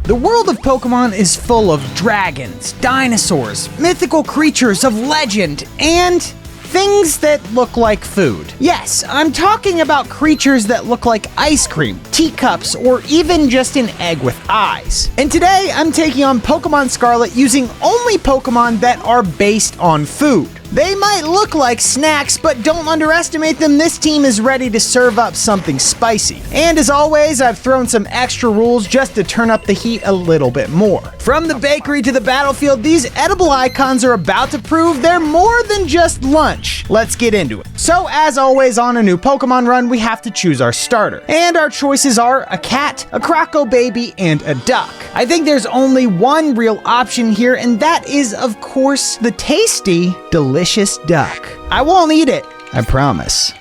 The world of Pokemon is full of dragons, dinosaurs, mythical creatures of legend, and things that look like food. Yes, I'm talking about creatures that look like ice cream, teacups, or even just an egg with eyes. And today, I'm taking on Pokemon Scarlet using only Pokemon that are based on food. They might look like snacks, but don't underestimate them. This team is ready to serve up something spicy. And as always, I've thrown some extra rules just to turn up the heat a little bit more. From the bakery to the battlefield, these edible icons are about to prove they're more than just lunch. Let's get into it. So as always on a new Pokemon run, we have to choose our starter. And our choices are a cat, a Croco baby, and a duck. I think there's only one real option here, and that is, of course, the tasty, delicious duck. I won't eat it, I promise.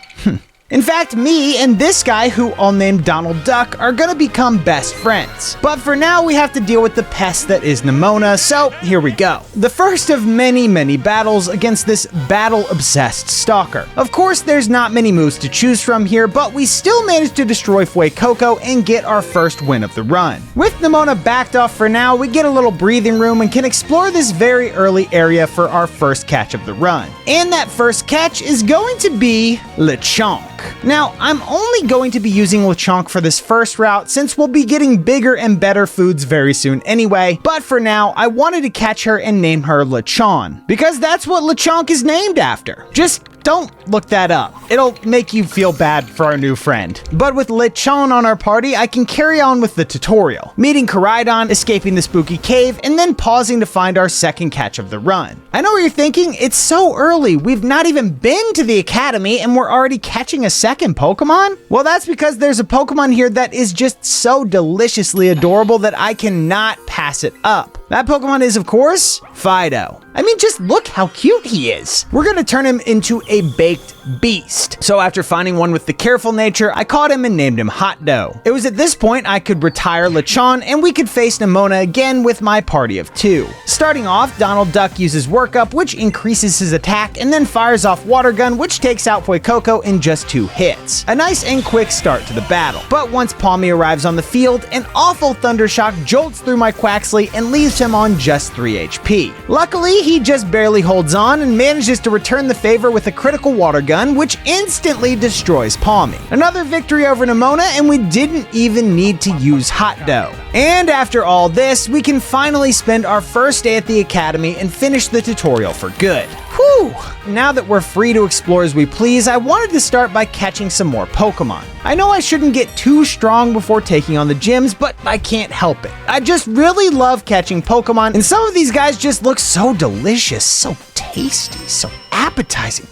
In fact, me and this guy, who I'll name Donald Duck, are gonna become best friends. But for now, we have to deal with the pest that is Nemona, so here we go. The first of many battles against this battle-obsessed stalker. Of course, there's not many moves to choose from here, but we still managed to destroy Fuecoco and get our first win of the run. With Nemona backed off for now, we get a little breathing room and can explore this very early area for our first catch of the run. And that first catch is going to be Lechonk. Now, I'm only going to be using Lechonk for this first route since we'll be getting bigger and better foods very soon anyway, but for now, I wanted to catch her and name her Lechon, because that's what Lechonk is named after. Just don't look that up. It'll make you feel bad for our new friend. But with Lechon on our party, I can carry on with the tutorial, meeting Koraidon, escaping the spooky cave, and then pausing to find our second catch of the run. I know what you're thinking, it's so early, we've not even been to the academy and we're already catching a second Pokemon? Well, that's because there's a Pokemon here that is just so deliciously adorable that I cannot pass it up. That Pokemon is, of course, Fidough. I mean, just look how cute he is. We're gonna turn him into a baked beast. So after finding one with the careful nature, I caught him and named him Hot Dough. It was at this point I could retire Lechon and we could face Nemona again with my party of 2. Starting off, Donald Duck uses Work Up, which increases his attack, and then fires off Water Gun, which takes out Fuecoco in just 2 hits. A nice and quick start to the battle. But once Palmy arrives on the field, an awful Thunder Shock jolts through my Quaxly and leaves him on just 3 HP. Luckily, he just barely holds on and manages to return the favor with a critical Water Gun, which instantly destroys Palmy. Another victory over Nemona, and we didn't even need to use Hot Dough. And after all this, we can finally spend our first day at the academy and finish the tutorial for good. Whew! Now that we're free to explore as we please, I wanted to start by catching some more Pokemon. I know I shouldn't get too strong before taking on the gyms, but I can't help it. I just really love catching Pokemon, and some of these guys just look so delicious, so tasty, so appetizing.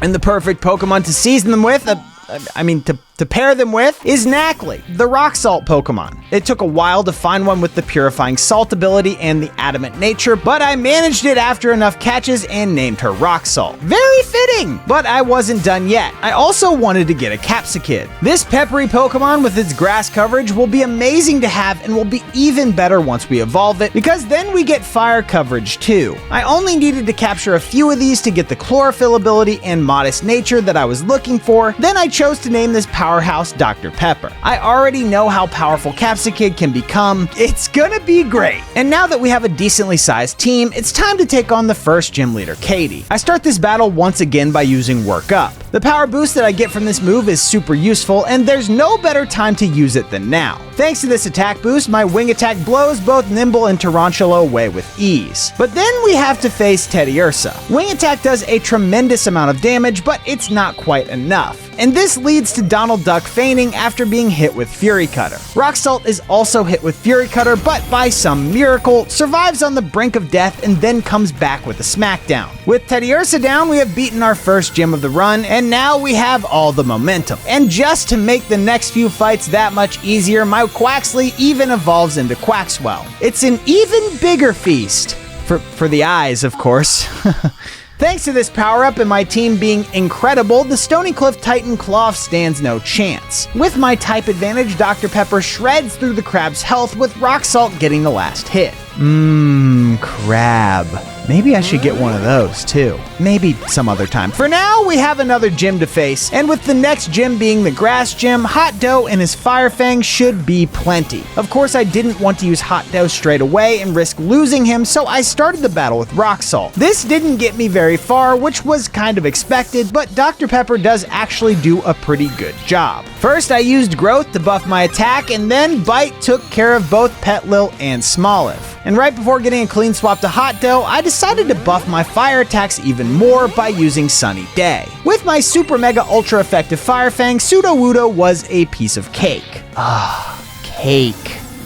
And the perfect Pokemon to season them with, to pair them with, is Nacli, the rock salt Pokemon. It took a while to find one with the purifying salt ability and the adamant nature, but I managed it after enough catches and named her Rock Salt. Very fitting! But I wasn't done yet. I also wanted to get a Capsakid. This peppery Pokemon with its grass coverage will be amazing to have and will be even better once we evolve it, because then we get fire coverage too. I only needed to capture a few of these to get the chlorophyll ability and modest nature that I was looking for. Then I chose to name this powerhouse Dr. Pepper. I already know how powerful Capsakid can become. It's gonna be great. And now that we have a decently sized team, it's time to take on the first gym leader, Katie. I start this battle once again by using Work Up. The power boost that I get from this move is super useful, and there's no better time to use it than now. Thanks to this attack boost, my wing attack blows both Nimble and Tarantula away with ease. But then we have to face Teddiursa. Wing attack does a tremendous amount of damage, but it's not quite enough. And this leads to Donald Duck fainting after being hit with Fury Cutter. Rock Salt is also hit with Fury Cutter, but by some miracle, survives on the brink of death and then comes back with a smackdown. With Teddiursa down, we have beaten our first gym of the run, and now we have all the momentum. And just to make the next few fights that much easier, my Quaxly even evolves into Quaxwell. It's an even bigger feast. For the eyes, of course. Thanks to this power-up and my team being incredible, the Stony Cliff Titan Claw stands no chance. With my type advantage, Dr. Pepper shreds through the crab's health, with Rock Salt getting the last hit. Crab. Maybe I should get one of those too. Maybe some other time. For now, we have another gym to face, and with the next gym being the grass gym, Fidough and his Fire Fang should be plenty. Of course, I didn't want to use Fidough straight away and risk losing him, so I started the battle with Rock Salt. This didn't get me very far, which was kind of expected, but Dr. Pepper does actually do a pretty good job. First, I used Growth to buff my attack, and then Bite took care of both Petlil and Smoliv. And right before getting a clean swap to Fidough, I decided to buff my fire attacks even more by using Sunny Day. With my super mega ultra effective Fire Fang, Sudowoodo was a piece of cake. Cake.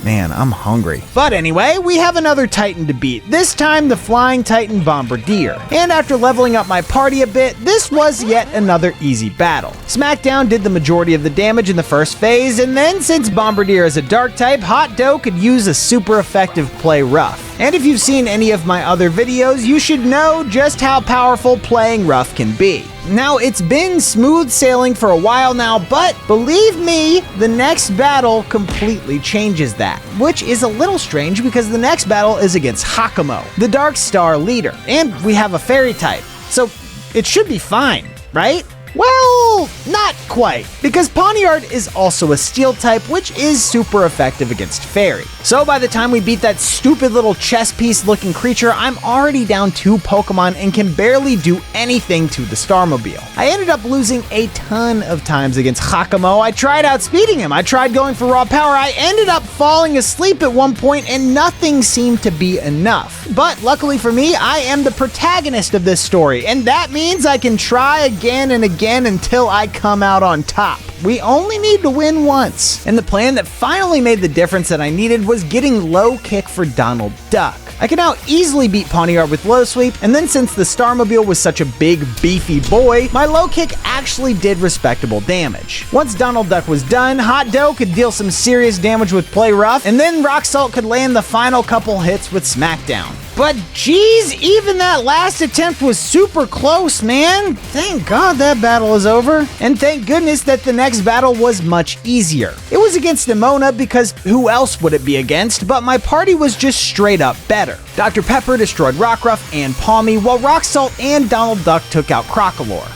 Man, I'm hungry. But anyway, we have another Titan to beat, this time the Flying Titan Bombardier. And after leveling up my party a bit, this was yet another easy battle. Smackdown did the majority of the damage in the first phase, and then since Bombardier is a dark type, Fidough could use a super effective Play Rough. And if you've seen any of my other videos, you should know just how powerful playing rough can be. Now, it's been smooth sailing for a while now, but believe me, the next battle completely changes that, which is a little strange because the next battle is against Hakamo, the Dark Star leader, and we have a fairy type, so it should be fine, right? Well, not quite, because Pawniard is also a steel type, which is super effective against fairy. So by the time we beat that stupid little chess piece looking creature, I'm already down 2 Pokemon and can barely do anything to the Starmobile. I ended up losing a ton of times against Hakamo. I tried outspeeding him, I tried going for raw power, I ended up falling asleep at one point and nothing seemed to be enough. But luckily for me, I am the protagonist of this story, and that means I can try again and again until I come out on top. We only need to win once. And the plan that finally made the difference that I needed was getting low kick for Donald Duck. I can now easily beat Pawniard with low sweep, and then since the Starmobile was such a big, beefy boy, my low kick actually did respectable damage. Once Donald Duck was done, Fidough could deal some serious damage with Play Rough, and then Rock Salt could land the final couple hits with Smackdown. But geez, even that last attempt was super close, man. Thank God that battle is over. And thank goodness that the next battle was much easier. It was against Emona because who else would it be against, but my party was just straight up better. Dr. Pepper destroyed Rockruff and Palmy, while Rock Salt and Donald Duck took out Crocalor.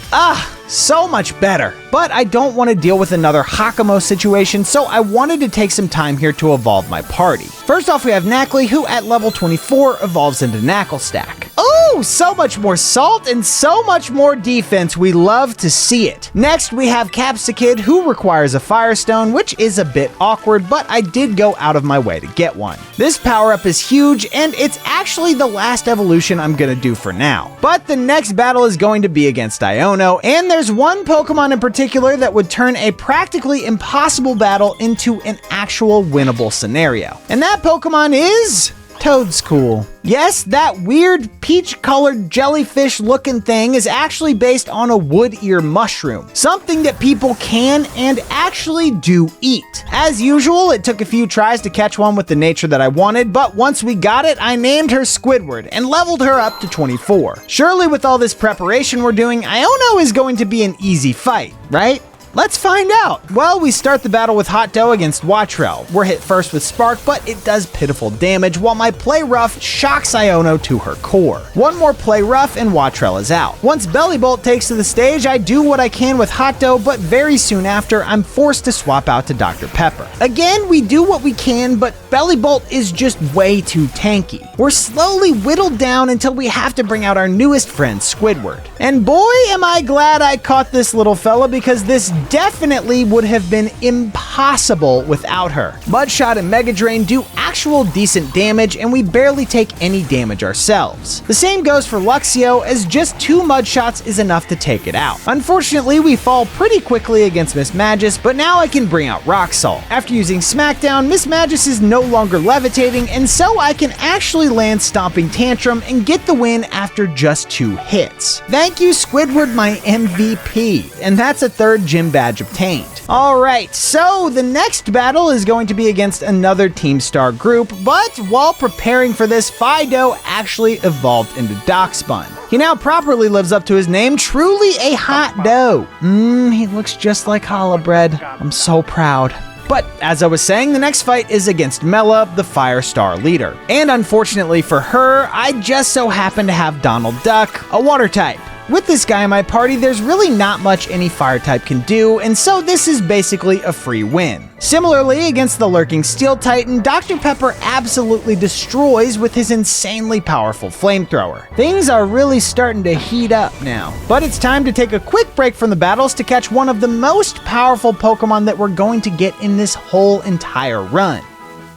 So much better. But I don't want to deal with another Hakamo situation, so I wanted to take some time here to evolve my party. First off, we have Nacli, who at level 24 evolves into Knucklestack. Oh, so much more salt and so much more defense. We love to see it. Next, we have Capsakid, who requires a Firestone, which is a bit awkward, but I did go out of my way to get one. This power-up is huge, and it's actually the last evolution I'm gonna do for now. But the next battle is going to be against Iono, and there's one Pokemon in particular that would turn a practically impossible battle into an actual winnable scenario. And that Pokemon is Toedscool. Yes, that weird peach-colored jellyfish-looking thing is actually based on a wood ear mushroom, something that people can and actually do eat. As usual, it took a few tries to catch one with the nature that I wanted, but once we got it, I named her Squidward and leveled her up to 24. Surely with all this preparation we're doing, Iono is going to be an easy fight, right? Let's find out. Well, we start the battle with Fidough against Wattrel. We're hit first with Spark, but it does pitiful damage, while my Play Rough shocks Iono to her core. One more Play Rough and Wattrel is out. Once Bellybolt takes to the stage, I do what I can with Fidough, but very soon after, I'm forced to swap out to Dr. Pepper. Again, we do what we can, but Bellybolt is just way too tanky. We're slowly whittled down until we have to bring out our newest friend, Squidward. And boy, am I glad I caught this little fella, because this definitely would have been impossible without her. Mudshot and Mega Drain do actual decent damage, and we barely take any damage ourselves. The same goes for Luxio, as just 2 Mudshots is enough to take it out. Unfortunately, we fall pretty quickly against Miss Magus, but now I can bring out Rock Salt. After using Smackdown, Miss Magus is no longer levitating, and so I can actually land Stomping Tantrum and get the win after just 2 hits. Thank you, Squidward, my MVP. And that's a 3rd gym badge obtained. Alright, so the next battle is going to be against another Team Star group, but while preparing for this, Fidough actually evolved into Darkspun. He now properly lives up to his name, truly a hot dough. He looks just like Hollow Bread. I'm so proud. But as I was saying, the next fight is against Mela, the Fire Star leader. And unfortunately for her, I just so happen to have Donald Duck, a water type. With this guy in my party, there's really not much any fire type can do, and so this is basically a free win. Similarly, against the lurking Steel Titan, Dr. Pepper absolutely destroys with his insanely powerful flamethrower. Things are really starting to heat up now. But it's time to take a quick break from the battles to catch one of the most powerful Pokemon that we're going to get in this whole entire run.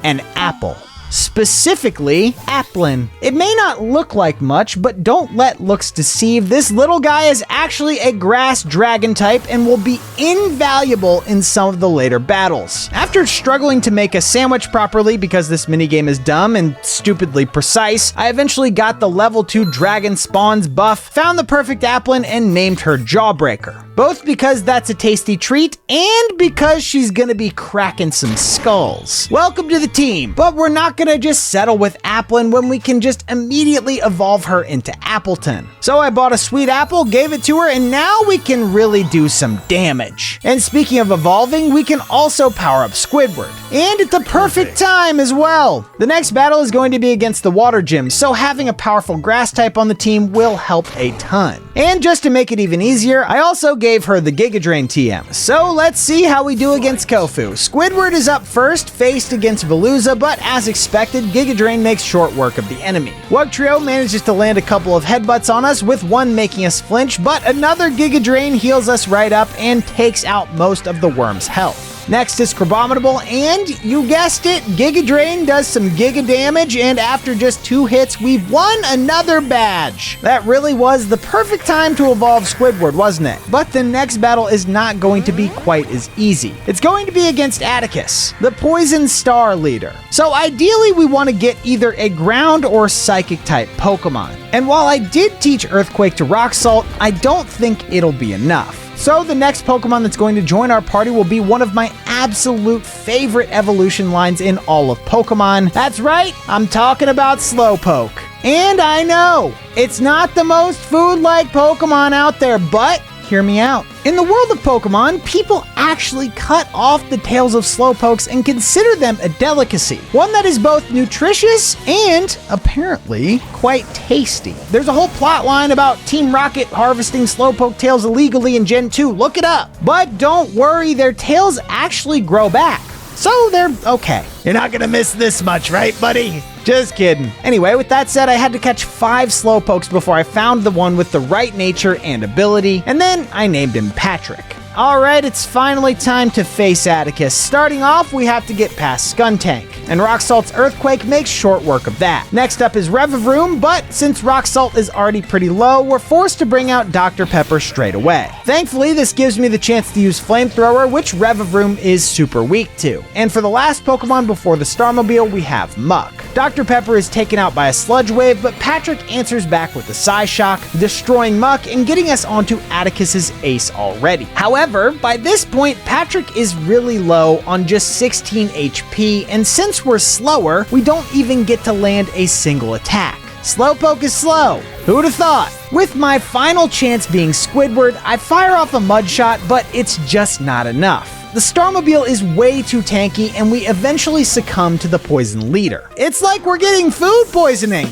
An apple. Specifically, Applin. It may not look like much, but don't let looks deceive. This little guy is actually a grass dragon type and will be invaluable in some of the later battles. After struggling to make a sandwich properly because this minigame is dumb and stupidly precise, I eventually got the level 2 dragon spawns buff, found the perfect Applin, and named her Jawbreaker. Both because that's a tasty treat and because she's gonna be cracking some skulls. Welcome to the team, but we're not gonna just settle with Applin when we can just immediately evolve her into Appleton. So I bought a sweet apple, gave it to her, and now we can really do some damage. And speaking of evolving, we can also power up Squidward. And at the perfect time as well. The next battle is going to be against the Water Gym, so having a powerful grass type on the team will help a ton. And just to make it even easier, I also gave her the Giga Drain TM. So let's see how we do against Kofu. Squidward is up first, faced against Veluza, but as expected, Giga Drain makes short work of the enemy. Wugtrio manages to land a couple of headbutts on us, with one making us flinch, but another Giga Drain heals us right up and takes out most of the worm's health. Next is Crabominable, and you guessed it, Giga Drain does some Giga damage, and after just 2 hits, we've won another badge. That really was the perfect time to evolve Squidward, wasn't it? But the next battle is not going to be quite as easy. It's going to be against Atticus, the Poison Star leader. So ideally, we want to get either a ground or psychic type Pokemon. And while I did teach Earthquake to Rock Salt, I don't think it'll be enough. So the next Pokemon that's going to join our party will be one of my absolute favorite evolution lines in all of Pokemon. That's right, I'm talking about Slowpoke. And I know, it's not the most food-like Pokemon out there, but hear me out. In the world of Pokemon, people actually cut off the tails of Slowpokes and consider them a delicacy. One that is both nutritious and, apparently, quite tasty. There's a whole plot line about Team Rocket harvesting Slowpoke tails illegally in Gen 2, look it up. But don't worry, their tails actually grow back. So they're okay. You're not gonna miss this much, right, buddy? Just kidding. Anyway, with that said, I had to catch 5 Slowpokes before I found the one with the right nature and ability, and then I named him Patrick. Alright, it's finally time to face Atticus. Starting off, we have to get past Skuntank, and Rock Salt's Earthquake makes short work of that. Next up is Revavroom, but since Rock Salt is already pretty low, we're forced to bring out Dr. Pepper straight away. Thankfully, this gives me the chance to use Flamethrower, which Revavroom is super weak to. And for the last Pokemon before the Starmobile, we have Muck. Dr. Pepper is taken out by a Sludge Wave, but Patrick answers back with a Psyshock, destroying Muck and getting us onto Atticus's ace already. However, by this point, Patrick is really low on just 16 HP, and since we're slower, we don't even get to land a single attack. Slowpoke is slow. Who'd have thought? With my final chance being Squidward, I fire off a Mud Shot, but it's just not enough. The Starmobile is way too tanky, and we eventually succumb to the poison leader. It's like we're getting food poisoning.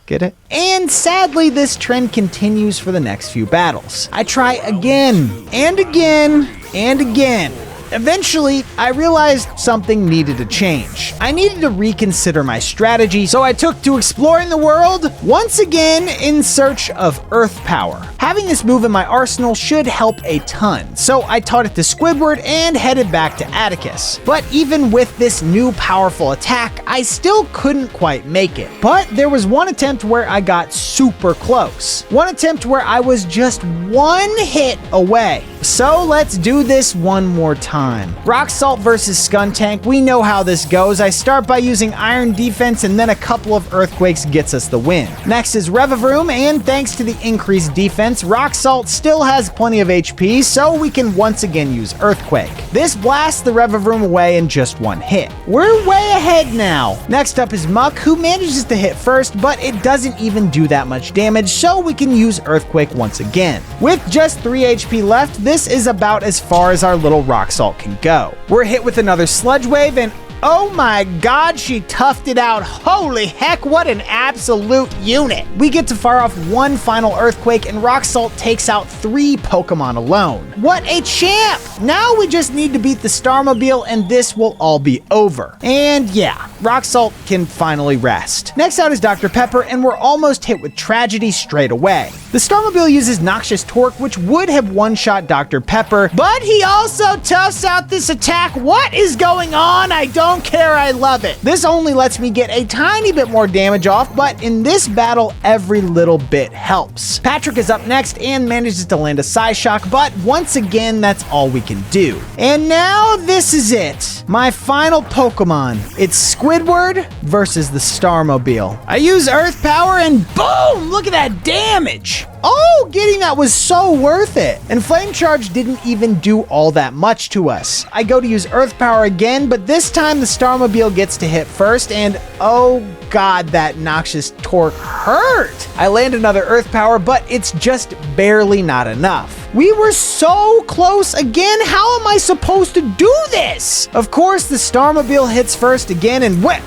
Get it? And sadly, this trend continues for the next few battles. I try again, and again, and again. Eventually, I realized something needed to change. I needed to reconsider my strategy, so I took to exploring the world once again in search of Earth Power. Having this move in my arsenal should help a ton, so I taught it to Squidward and headed back to Atticus. But even with this new powerful attack, I still couldn't quite make it. But there was one attempt where I got super close. One attempt where I was just 1 hit away. So let's do this one more time. Rock Salt versus Skuntank, we know how this goes. I start by using Iron Defense, and then a couple of Earthquakes gets us the win. Next is Revavroom, and thanks to the increased defense, Rock Salt still has plenty of HP, so we can once again use Earthquake. This blasts the Revavroom away in just 1 hit. We're way ahead now. Next up is Muck, who manages to hit first, but it doesn't even do that much damage, so we can use Earthquake once again. With just 3 HP left, this this is about as far as our little rock salt can go. We're hit with another sludge wave, and oh my god, she toughed it out. Holy heck, what an absolute unit. We get to fire off one final earthquake, and rock salt takes out 3 Pokemon alone. What a champ! Now we just need to beat the Starmobile, and this will all be over. And yeah, rock salt can finally rest. Next out is Dr. Pepper, and we're almost hit with tragedy straight away. The Starmobile uses Noxious Torque, which would have one-shot Dr. Pepper, but he also toughs out this attack. What is going on? I don't care, I love it. This only lets me get a tiny bit more damage off, but in this battle, every little bit helps. Patrick is up next and manages to land a Psyshock, but once again, that's all we can do. And now this is it. My final Pokemon. It's Squidward versus the Starmobile. I use Earth Power and boom! Look at that damage! Oh, getting that was so worth it. And Flame Charge didn't even do all that much to us. I go to use Earth Power again, but this time the Starmobile gets to hit first, and oh god, that Noxious Torque hurt. I land another Earth Power, but it's just barely not enough. We were so close again. How am I supposed to do this? Of course, the Starmobile hits first again, and what?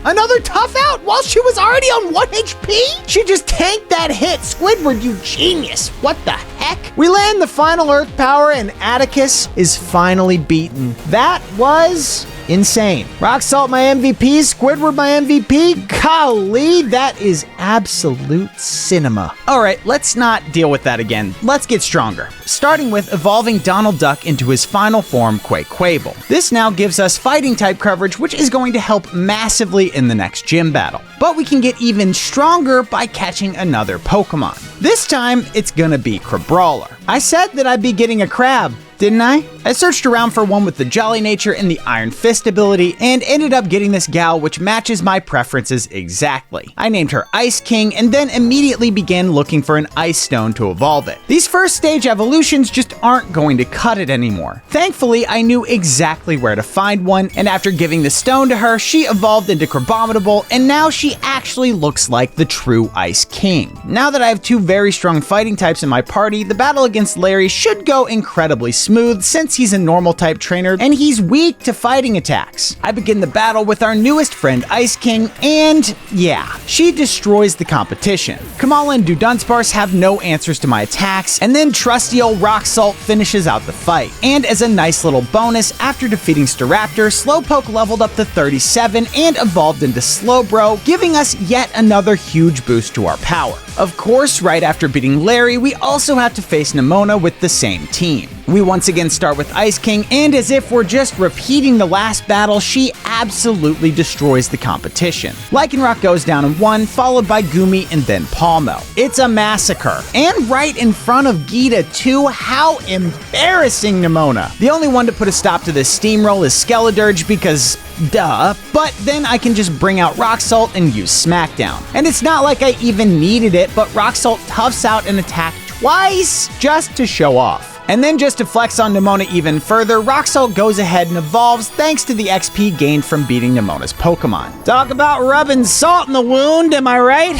Another tough out while she was already on 1 HP? She just tanked that hit. Squidward, you genius. What the heck? We land the final Earth Power, and Atticus is finally beaten. That was insane. Rock Salt my MVP, Squidward my MVP. Golly, that is absolute cinema. All right, let's not deal with that again. Let's get stronger. Starting with evolving Donald Duck into his final form, Quaxly. This now gives us fighting type coverage, which is going to help massively in the next gym battle. But we can get even stronger by catching another Pokemon. This time, it's gonna be Crabrawler. I said that I'd be getting a crab, didn't I? I searched around for one with the Jolly nature and the Iron Fist ability, and ended up getting this gal which matches my preferences exactly. I named her Ice King, and then immediately began looking for an Ice Stone to evolve it. These first stage evolutions just aren't going to cut it anymore. Thankfully, I knew exactly where to find one, and after giving the stone to her, she evolved into Crabominable, and now she actually looks like the true Ice King. Now that I have 2 very strong fighting types in my party, the battle against Larry should go incredibly smooth since he's a normal type trainer and he's weak to fighting attacks. I begin the battle with our newest friend Ice King, and yeah, she destroys the competition. Kamala and Dudunsparce have no answers to my attacks, and then trusty old Rock Salt finishes out the fight. And as a nice little bonus, after defeating Staraptor, Slowpoke leveled up to 37 and evolved into Slowbro, giving us yet another huge boost to our power. Of course, right after beating Larry, we also have to face Nemona with the same team. We once again start with Ice King, and as if we're just repeating the last battle, she absolutely destroys the competition. Lycanroc goes down in 1, followed by Gumi and then Palmo. It's a massacre. And right in front of Gita too. How embarrassing, Nemona. The only one to put a stop to this steamroll is Skeledirge because duh, but then I can just bring out Rock Salt and use Smackdown. And it's not like I even needed it, but Rock Salt toughs out an attack twice just to show off. And then just to flex on Nemona even further, Rock Salt goes ahead and evolves thanks to the XP gained from beating Nemona's Pokemon. Talk about rubbing salt in the wound, am I right?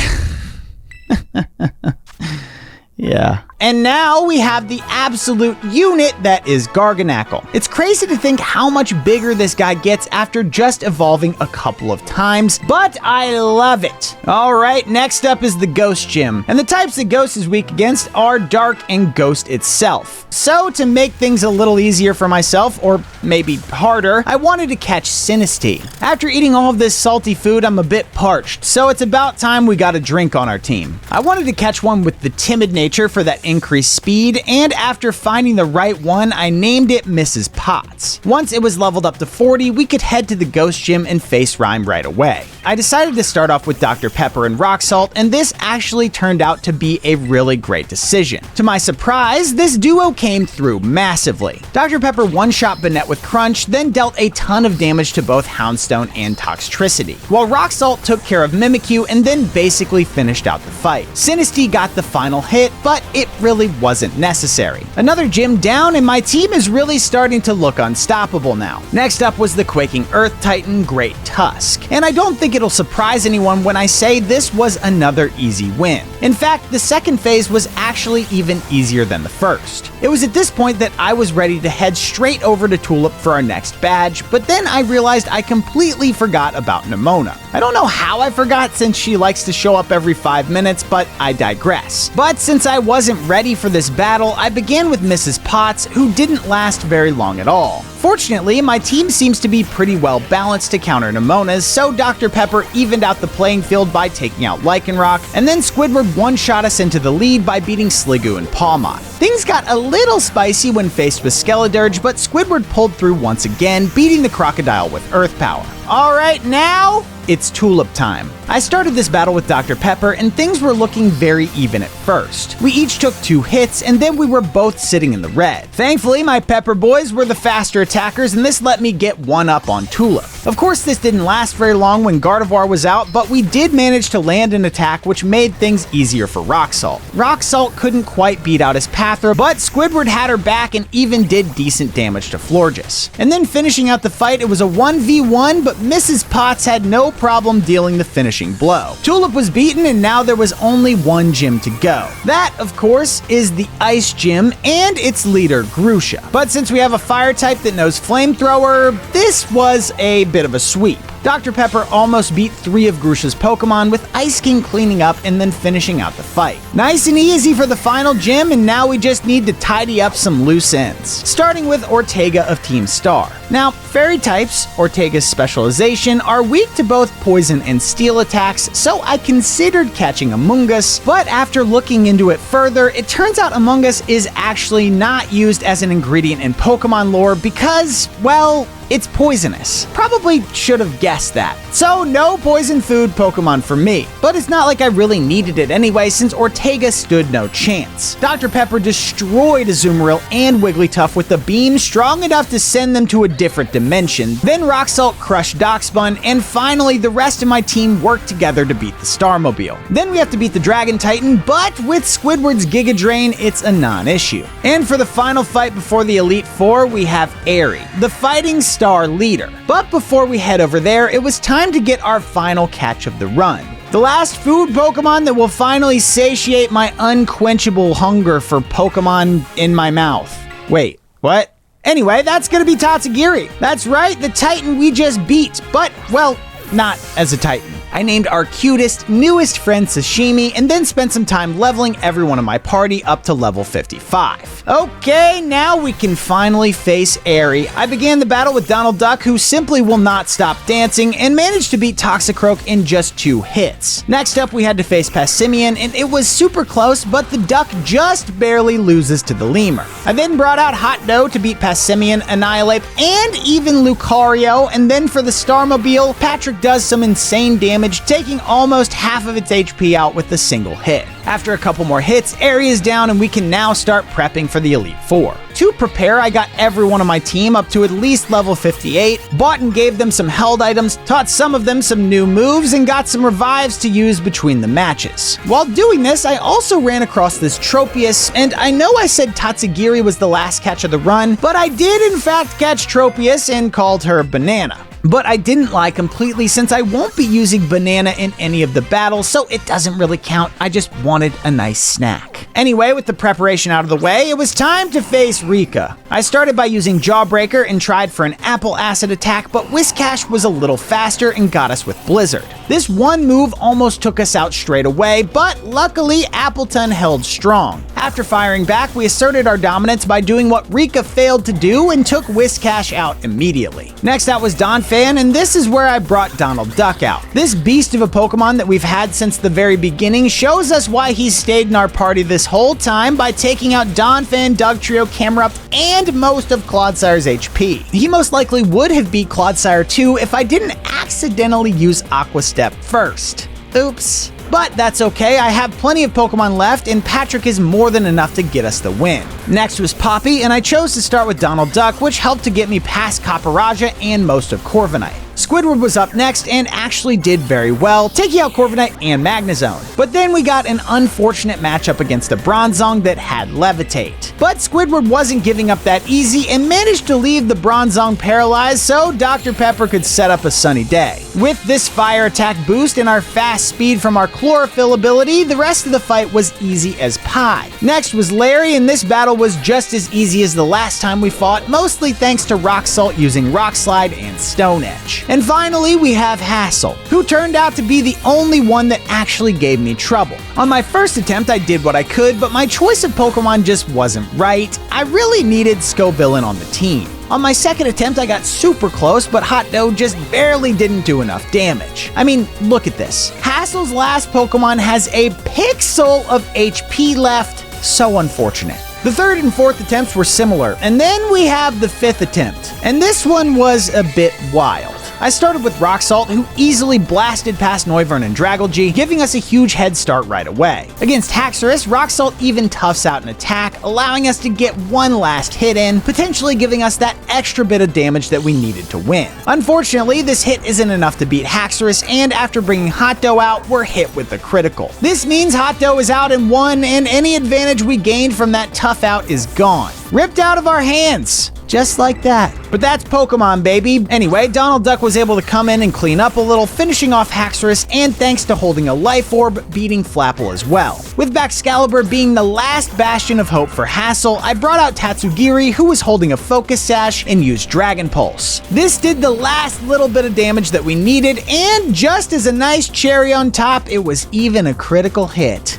Yeah. And now we have the absolute unit that is Garganacl. It's crazy to think how much bigger this guy gets after just evolving a couple of times, but I love it. All right, next up is the Ghost Gym. And the types that Ghost is weak against are Dark and Ghost itself. So to make things a little easier for myself, or maybe harder, I wanted to catch Sinistea. After eating all of this salty food, I'm a bit parched, so it's about time we got a drink on our team. I wanted to catch one with the timid nature for that increased speed, and after finding the right one, I named it Mrs. Potts. Once it was leveled up to 40, we could head to the Ghost Gym and face Rhyme right away. I decided to start off with Dr. Pepper and Rock Salt, and this actually turned out to be a really great decision. To my surprise, this duo came through massively. Dr. Pepper one-shot Banette with Crunch, then dealt a ton of damage to both Houndstone and Toxtricity, while Rock Salt took care of Mimikyu and then basically finished out the fight. Sinistea got the final hit, but it really wasn't necessary. Another gym down, and my team is really starting to look unstoppable now. Next up was the Quaking Earth Titan, Great Tusk. And I don't think it'll surprise anyone when I say this was another easy win. In fact, the second phase was actually even easier than the first. It was at this point that I was ready to head straight over to Tulip for our next badge, but then I realized I completely forgot about Nemona. I don't know how I forgot since she likes to show up every 5 minutes, but I digress. But since I wasn't ready for this battle, I began with Mrs. Potts, who didn't last very long at all. Fortunately, my team seems to be pretty well balanced to counter Nemonas, so Dr. Pepper evened out the playing field by taking out Lycanroc, and then Squidward one-shot us into the lead by beating Sliggoo and Pawmot. Things got a little spicy when faced with Skeledirge, but Squidward pulled through once again, beating the Crocodile with Earth Power. Alright, now it's Tulip time. I started this battle with Dr. Pepper, and things were looking very even at first. We each took 2 hits, and then we were both sitting in the red. Thankfully, my Pepper boys were the faster attackers, and this let me get one up on Tulip. Of course, this didn't last very long when Gardevoir was out, but we did manage to land an attack which made things easier for Rock Salt. Rock Salt couldn't quite beat out his Pather, but Squidward had her back and even did decent damage to Florges. And then finishing out the fight, it was a 1v1, but Mrs. Potts had no problem dealing the finishing blow. Tulip was beaten, and now there was only one gym to go. That, of course, is the Ice Gym and its leader, Grusha. But since we have a fire type that knows Flamethrower, this was a bit of a sweep. Dr. Pepper almost beat 3 of Grusha's Pokemon, with Ice King cleaning up and then finishing out the fight. Nice and easy for the final gym, and now we just need to tidy up some loose ends. Starting with Ortega of Team Star. Now, fairy types, Ortega's specialization, are weak to both poison and steel attacks, so I considered catching Amoonguss, but after looking into it further, it turns out Amoonguss is actually not used as an ingredient in Pokemon lore because, well, it's poisonous. Probably should have guessed that. So no poison food Pokemon for me. But it's not like I really needed it anyway, since Ortega stood no chance. Dr. Pepper destroyed Azumarill and Wigglytuff with a beam strong enough to send them to a different dimension. Then Rock Salt crushed Darkspun, and finally the rest of my team worked together to beat the Starmobile. Then we have to beat the Dragon Titan, but with Squidward's Giga Drain, it's a non-issue. And for the final fight before the Elite Four, we have Airy, the Fighting Star leader. But before we head over there, it was time to get our final catch of the run. The last food Pokemon that will finally satiate my unquenchable hunger for Pokemon in my mouth. Wait, what? Anyway, that's gonna be Tatsugiri. That's right, the Titan we just beat, but, well, not as a Titan. I named our cutest, newest friend Sashimi, and then spent some time leveling everyone in my party up to level 55. Okay, now we can finally face Airy. I began the battle with Donald Duck, who simply will not stop dancing, and managed to beat Toxicroak in just 2 hits. Next up, we had to face Passimian, and it was super close, but the Duck just barely loses to the Lemur. I then brought out Hot Dough to beat Passimian, Annihilate, and even Lucario, and then for the Starmobile, Patrick does some insane damage, taking almost half of its HP out with a single hit. After a couple more hits, Airy is down, and we can now start prepping for the Elite Four. To prepare, I got everyone on my team up to at least level 58, bought and gave them some held items, taught some of them some new moves, and got some revives to use between the matches. While doing this, I also ran across this Tropius, and I know I said Tatsugiri was the last catch of the run, but I did in fact catch Tropius and called her Banana. But I didn't lie completely, since I won't be using Banana in any of the battles, so it doesn't really count. I just wanted a nice snack. Anyway, with the preparation out of the way, it was time to face Rika. I started by using Jawbreaker and tried for an Apple Acid attack, but Whiscash was a little faster and got us with Blizzard. This one move almost took us out straight away, but luckily Appleton held strong. After firing back, we asserted our dominance by doing what Rika failed to do and took Whiscash out immediately. Next out was Donphan, and this is where I brought Donald Duck out. This beast of a Pokemon that we've had since the very beginning shows us why he's stayed in our party this whole time by taking out Donphan, Dugtrio, Camerupt, and most of Clodsire's HP. He most likely would have beat Clodsire too if I didn't accidentally use Aqua Step first. Oops. But that's okay, I have plenty of Pokemon left, and Patrick is more than enough to get us the win. Next was Poppy, and I chose to start with Donald Duck, which helped to get me past Copperajah and most of Corviknight. Squidward was up next and actually did very well, taking out Corviknight and Magnezone. But then we got an unfortunate matchup against a Bronzong that had Levitate. But Squidward wasn't giving up that easy and managed to leave the Bronzong paralyzed so Dr. Pepper could set up a sunny day. With this fire attack boost and our fast speed from our Chlorophyll ability, the rest of the fight was easy as pie. Next was Larry, and this battle was just as easy as the last time we fought, mostly thanks to Rock Salt using Rock Slide and Stone Edge. And finally, we have Hassel, who turned out to be the only one that actually gave me trouble. On my first attempt, I did what I could, but my choice of Pokemon just wasn't right. I really needed Scovillain on the team. On my second attempt, I got super close, but Hotdo just barely didn't do enough damage. I mean, look at this. Hassel's last Pokemon has a pixel of HP left. So unfortunate. The third and fourth attempts were similar, and then we have the fifth attempt. And this one was a bit wild. I started with Rock Salt, who easily blasted past Noivern and Dragalge, giving us a huge head start right away. Against Haxorus, Rock Salt even toughs out an attack, allowing us to get one last hit in, potentially giving us that extra bit of damage that we needed to win. Unfortunately, this hit isn't enough to beat Haxorus, and after bringing Hotdo out, we're hit with the critical. This means Hotdo is out in one, and any advantage we gained from that tough out is gone. Ripped out of our hands. Just like that. But that's Pokemon, baby. Anyway, Donald Duck was able to come in and clean up a little, finishing off Haxorus, and thanks to holding a Life Orb, beating Flapple as well. With Baxcalibur being the last bastion of hope for Hassel, I brought out Tatsugiri, who was holding a Focus Sash, and used Dragon Pulse. This did the last little bit of damage that we needed, and just as a nice cherry on top, it was even a critical hit.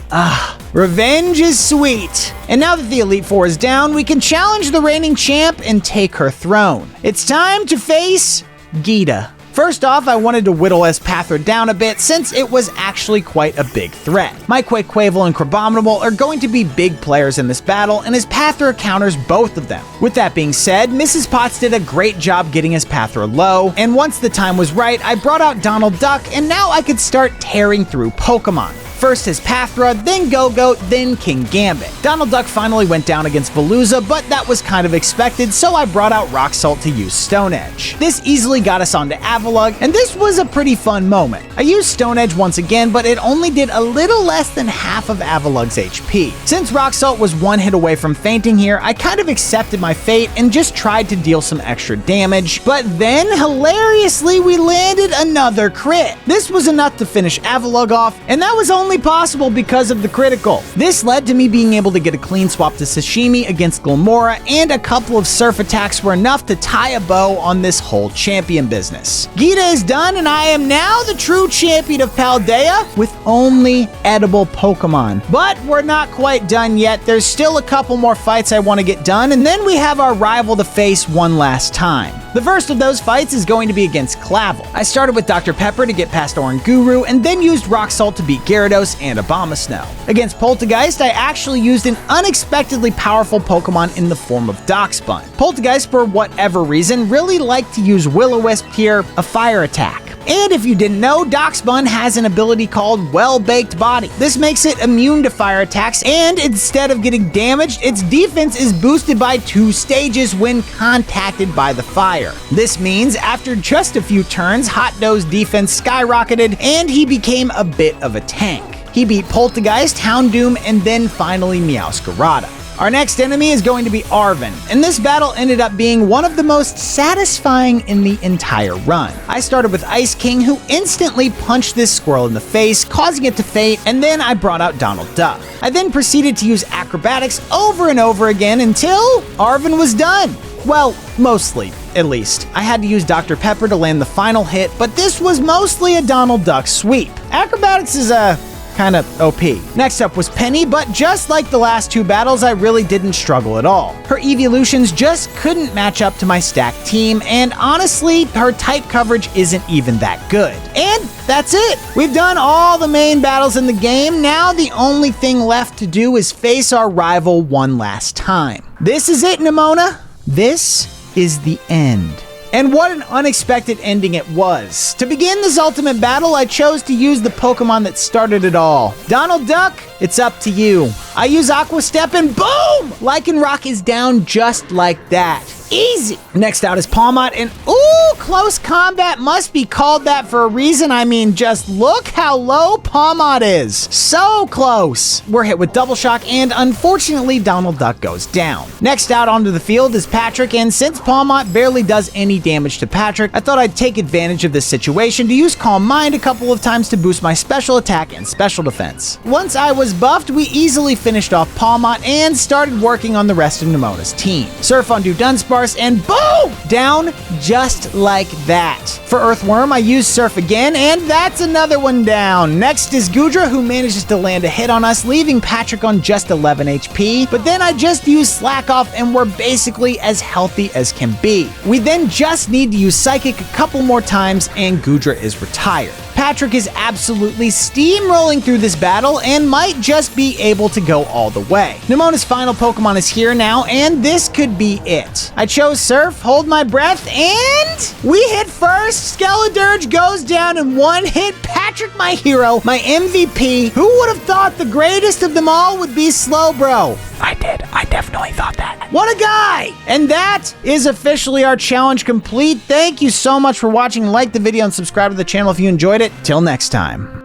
Revenge is sweet. And now that the Elite Four is down, we can challenge the reigning champ and take her throne. It's time to face Geeta. First off, I wanted to whittle Espathra down a bit since it was actually quite a big threat. My Quaquaval and Crabominable are going to be big players in this battle, and Espathra counters both of them. With that being said, Mrs. Potts did a great job getting Espathra low, and once the time was right, I brought out Donald Duck, and now I could start tearing through Pokemon. First Espathra, then Go-Goat, then King Gambit. Donald Duck finally went down against Veluza, but that was kind of expected, so I brought out Rock Salt to use Stone Edge. This easily got us onto Avalugg, and this was a pretty fun moment. I used Stone Edge once again, but it only did a little less than half of Avalugg's HP. Since Rock Salt was one hit away from fainting here, I kind of accepted my fate and just tried to deal some extra damage, but then, hilariously, we landed another crit. This was enough to finish Avalugg off, and that was only possible because of the critical. This led to me being able to get a clean swap to Sashimi against Gilmora, and a couple of surf attacks were enough to tie a bow on this whole champion business. Geeta is done, and I am now the true champion of Paldea with only edible Pokemon. But we're not quite done yet. There's still a couple more fights I want to get done, and then we have our rival to face one last time. The first of those fights is going to be against Clavel. I started with Dr. Pepper to get past Oranguru, and then used Rock Salt to beat Gyarados and Abomasnow. Against Poltegeist, I actually used an unexpectedly powerful Pokemon in the form of Darkspun. Poltegeist, for whatever reason, really liked to use Will-O-Wisp here, a fire attack. And if you didn't know, Darkspun has an ability called Well-Baked Body. This makes it immune to fire attacks, and instead of getting damaged, its defense is boosted by 2 stages when contacted by the fire. This means after just a few turns, Hotdo's defense skyrocketed, and he became a bit of a tank. He beat Poltegeist, Houndoom, and then finally Meowscarada. Our next enemy is going to be Arven, and this battle ended up being one of the most satisfying in the entire run. I started with Ice King, who instantly punched this squirrel in the face, causing it to faint, and then I brought out Donald Duck. I then proceeded to use Acrobatics over and over again until Arven was done. Well, mostly, at least. I had to use Dr. Pepper to land the final hit, but this was mostly a Donald Duck sweep. Acrobatics is kind of OP. Next up was Penny, but just like the last 2 battles, I really didn't struggle at all. Her evolutions just couldn't match up to my stacked team, and honestly, her type coverage isn't even that good. And that's it! We've done all the main battles in the game. Now the only thing left to do is face our rival one last time. This is it, Nimona. This is the end. And what an unexpected ending it was. To begin this ultimate battle, I chose to use the Pokemon that started it all. Donald Duck, it's up to you. I use Aqua Step and boom! Lycanroc is down just like that. Easy. Next out is Pawmot, and ooh, close combat must be called that for a reason. I mean, just look how low Pawmot is. So close. We're hit with Double Shock, and unfortunately, Donald Duck goes down. Next out onto the field is Patrick, and since Pawmot barely does any damage to Patrick, I thought I'd take advantage of this situation to use Calm Mind a couple of times to boost my special attack and special defense. Once I was buffed, we easily finished off Pawmot and started working on the rest of Nemona's team. Surf onto Dunsparce, and boom! Down just like that. For Earthworm, I use Surf again, and that's another one down. Next is Goodra, who manages to land a hit on us, leaving Patrick on just 11 HP, but then I just use Slack Off and we're basically as healthy as can be. We then just need to use Psychic a couple more times and Goodra is retired. Patrick is absolutely steamrolling through this battle and might just be able to go all the way. Nemona's final Pokemon is here now, and this could be it. I chose Surf, hold my breath, and we hit first. Skeledirge goes down in one hit. Patrick, my hero, my MVP. Who would have thought the greatest of them all would be Slowbro? I did. I definitely thought that. What a guy! And that is officially our challenge complete. Thank you so much for watching. Like the video and subscribe to the channel if you enjoyed it. Till next time.